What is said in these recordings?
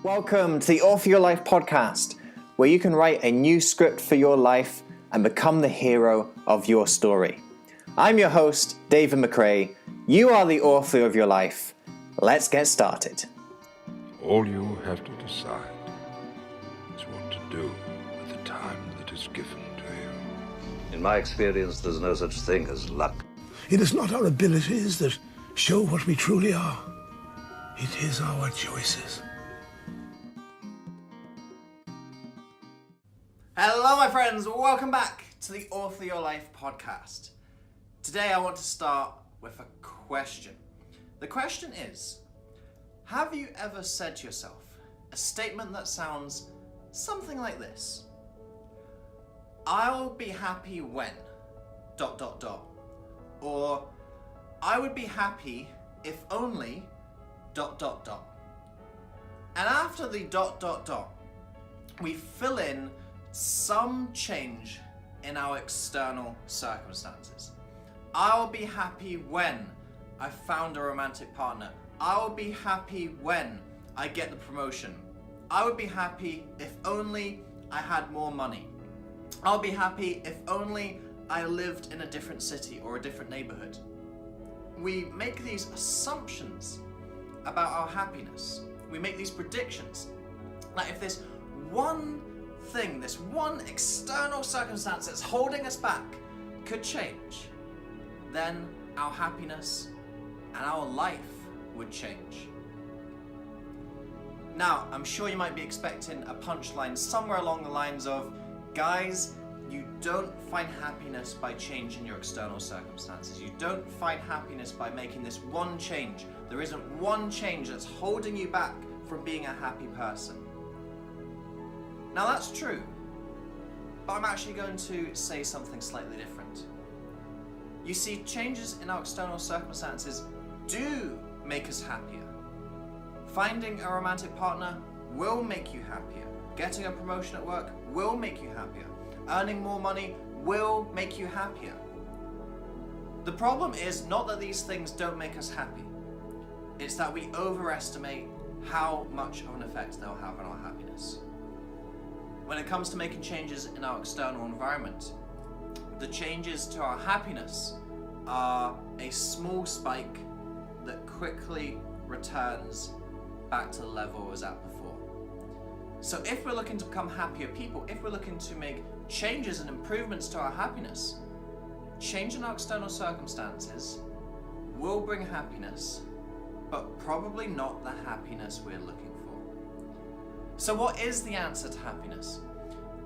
Welcome to the Author Your Life podcast, where you can write a new script for your life and become the hero of your story. I'm your host, David McRae. You are the author of your life. Let's get started. All you have to decide is what to do with the time that is given to you. In my experience, there's no such thing as luck. It is not our abilities that show what we truly are. It is our choices. Hello, my friends. Welcome back to the Author Your Life podcast. Today, I want to start with a question. The question is, have you ever said to yourself a statement that sounds something like this? I'll be happy when... ... Or, I would be happy if only... ... And after the ... we fill in some change in our external circumstances. I'll be happy when I found a romantic partner. I'll be happy when I get the promotion. I would be happy if only I had more money. I'll be happy if only I lived in a different city or a different neighborhood. We make these assumptions about our happiness. We make these predictions. Like if this one thing, this one external circumstance that's holding us back could change, then our happiness and our life would change. Now, I'm sure you might be expecting a punchline somewhere along the lines of, guys, you don't find happiness by changing your external circumstances. You don't find happiness by making this one change. There isn't one change that's holding you back from being a happy person. Now that's true, but I'm actually going to say something slightly different. You see, changes in our external circumstances do make us happier. Finding a romantic partner will make you happier. Getting a promotion at work will make you happier. Earning more money will make you happier. The problem is not that these things don't make us happy. It's that we overestimate how much of an effect they'll have on our happiness. When it comes to making changes in our external environment, the changes to our happiness are a small spike that quickly returns back to the level it was at before. So if we're looking to become happier people, if we're looking to make changes and improvements to our happiness, changing our external circumstances will bring happiness, but probably not the happiness we're looking for. So what is the answer to happiness?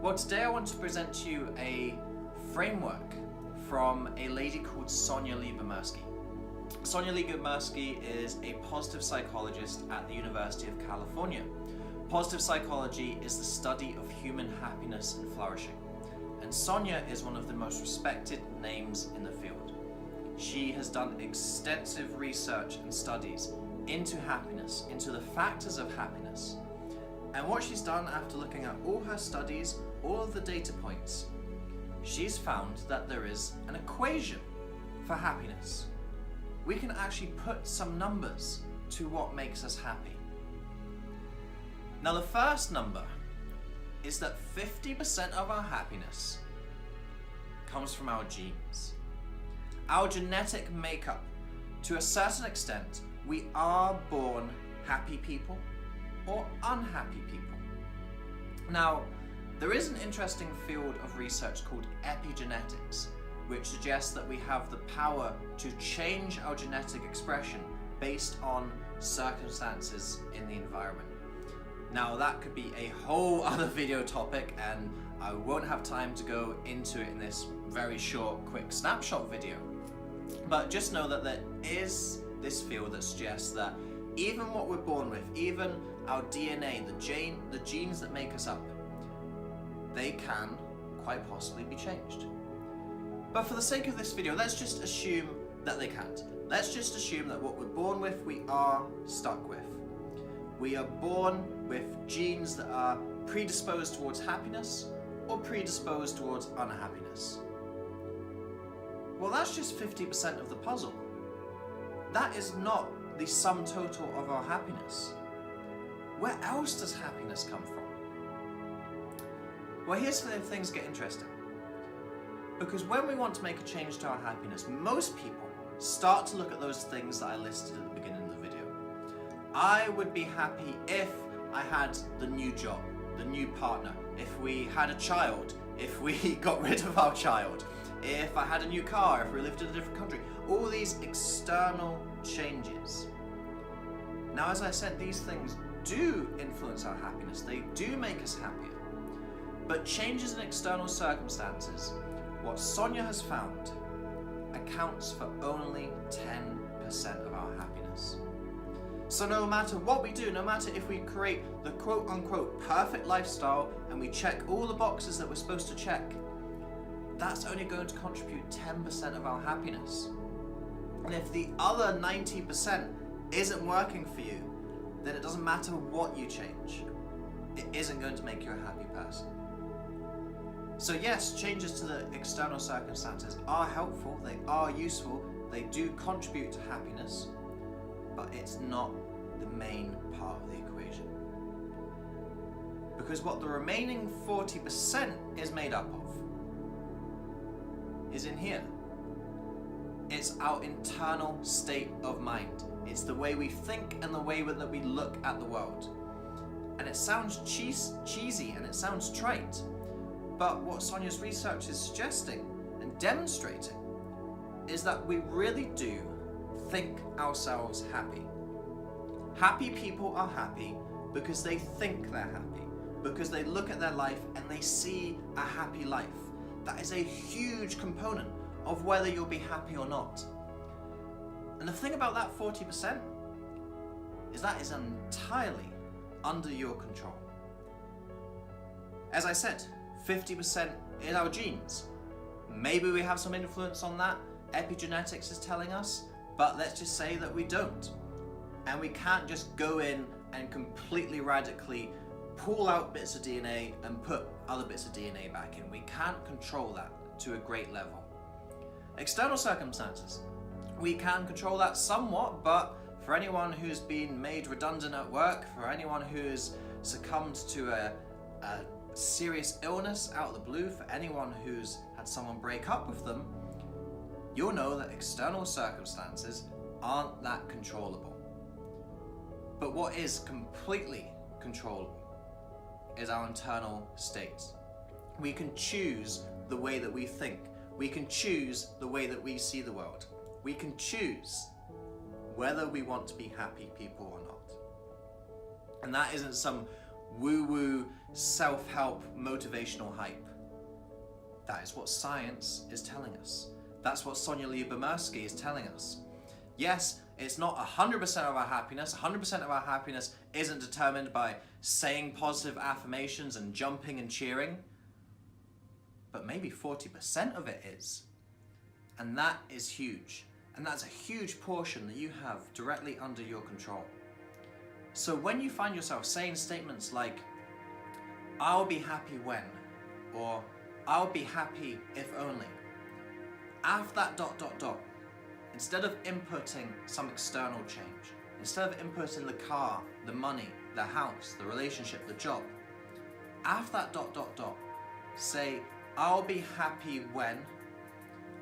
Well, today I want to present to you a framework from a lady called Sonia Lyubomirsky. Sonia Lyubomirsky is a positive psychologist at the University of California. Positive psychology is the study of human happiness and flourishing. And Sonia is one of the most respected names in the field. She has done extensive research and studies into happiness, into the factors of happiness. And what she's done after looking at all her studies, all of the data points, she's found that there is an equation for happiness. We can actually put some numbers to what makes us happy. Now, the first number is that 50% of our happiness comes from our genes. Our genetic makeup. To a certain extent, we are born happy people or unhappy people. Now, there is an interesting field of research called epigenetics, which suggests that we have the power to change our genetic expression based on circumstances in the environment. Now, that could be a whole other video topic, and I won't have time to go into it in this very short, quick snapshot video. But just know that there is this field that suggests that even what we're born with, even our DNA, the genes that make us up, they can quite possibly be changed. But for the sake of this video, let's just assume that they can't. Let's just assume that what we're born with, we are stuck with. We are born with genes that are predisposed towards happiness or predisposed towards unhappiness. Well, that's just 50% of the puzzle. That is not the sum total of our happiness. where else does happiness come from? Well, here's where things get interesting. Because when we want to make a change to our happiness, most people start to look at those things that I listed at the beginning of the video. I would be happy if I had the new job, the new partner, if we had a child, if we got rid of our child, if I had a new car, if we lived in a different country. All these external changes. Now, as I said, these things do influence our happiness. They do make us happier. But changes in external circumstances, what Sonia has found, accounts for only 10% of our happiness. So no matter what we do, no matter if we create the quote-unquote perfect lifestyle and we check all the boxes that we're supposed to check, that's only going to contribute 10% of our happiness. And if the other 90% isn't working for you, then it doesn't matter what you change. It isn't going to make you a happy person. So yes, changes to the external circumstances are helpful, they are useful, they do contribute to happiness, but it's not the main part of the equation. Because what the remaining 40% is made up of is in here. It's our internal state of mind. It's the way we think and the way that we look at the world. And it sounds cheesy and it sounds trite, but what Sonia's research is suggesting and demonstrating is that we really do think ourselves happy. Happy people are happy because they think they're happy, because they look at their life and they see a happy life. That is a huge component of whether you'll be happy or not. And the thing about that 40% is that is entirely under your control. As I said, 50% is our genes. Maybe we have some influence on that, epigenetics is telling us, but let's just say that we don't. And we can't just go in and completely radically pull out bits of DNA and put other bits of DNA back in. We can't control that to a great level. External circumstances, we can control that somewhat, but for anyone who's been made redundant at work, for anyone who's succumbed to a serious illness out of the blue, for anyone who's had someone break up with them, you'll know that external circumstances aren't that controllable. But what is completely controllable is our internal states. We can choose the way that we think. We can choose the way that we see the world. We can choose whether we want to be happy people or not. And that isn't some woo-woo self-help motivational hype. That is what science is telling us. That's what Sonia Lyubomirsky is telling us. Yes, it's not 100% of our happiness. 100% of our happiness isn't determined by saying positive affirmations and jumping and cheering. But maybe 40% of it is. And that is huge. And that's a huge portion that you have directly under your control. So when you find yourself saying statements like, I'll be happy when, or I'll be happy if only, after that ... instead of inputting some external change, instead of inputting the car, the money, the house, the relationship, the job, after that ... say, I'll be happy when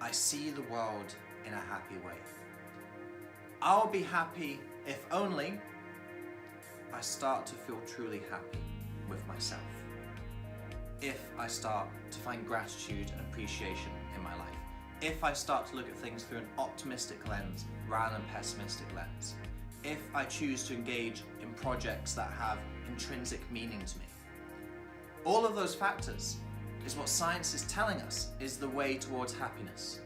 I see the world in a happy way. I'll be happy if only I start to feel truly happy with myself. If I start to find gratitude and appreciation in my life. If I start to look at things through an optimistic lens rather than pessimistic lens. If I choose to engage in projects that have intrinsic meaning to me. All of those factors is what science is telling us is the way towards happiness.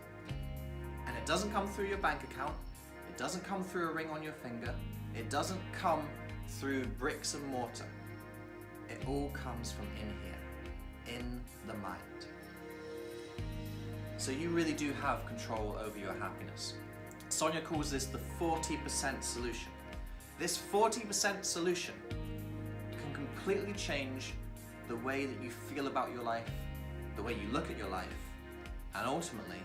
And it doesn't come through your bank account, it doesn't come through a ring on your finger, it doesn't come through bricks and mortar. It all comes from in here, in the mind. So you really do have control over your happiness. Sonia calls this the 40% solution. This 40% solution can completely change the way that you feel about your life, the way you look at your life, and ultimately,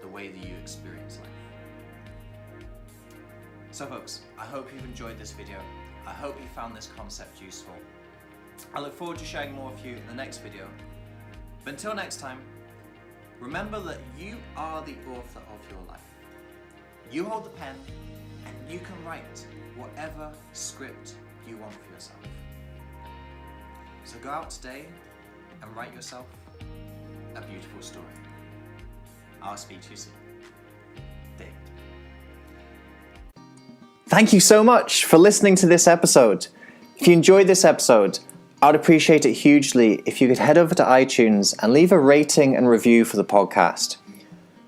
the way that you experience life. So folks, I hope you've enjoyed this video. I hope you found this concept useful. I look forward to sharing more with you in the next video. But until next time, remember that you are the author of your life. You hold the pen and you can write whatever script you want for yourself. So go out today and write yourself a beautiful story. I'll speak to you soon. David. Thank you so much for listening to this episode. If you enjoyed this episode, I'd appreciate it hugely if you could head over to iTunes and leave a rating and review for the podcast.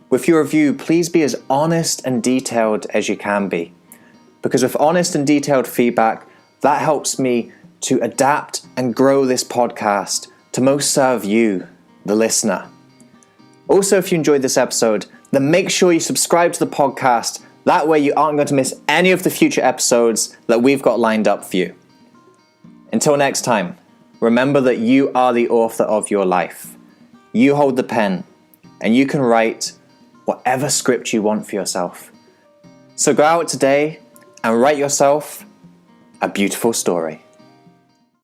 With your review, please be as honest and detailed as you can be. Because with honest and detailed feedback, that helps me to adapt and grow this podcast to most serve you, the listener. Also, if you enjoyed this episode, then make sure you subscribe to the podcast. That way you aren't going to miss any of the future episodes that we've got lined up for you. Until next time, remember that you are the author of your life. You hold the pen, and you can write whatever script you want for yourself. So go out today and write yourself a beautiful story.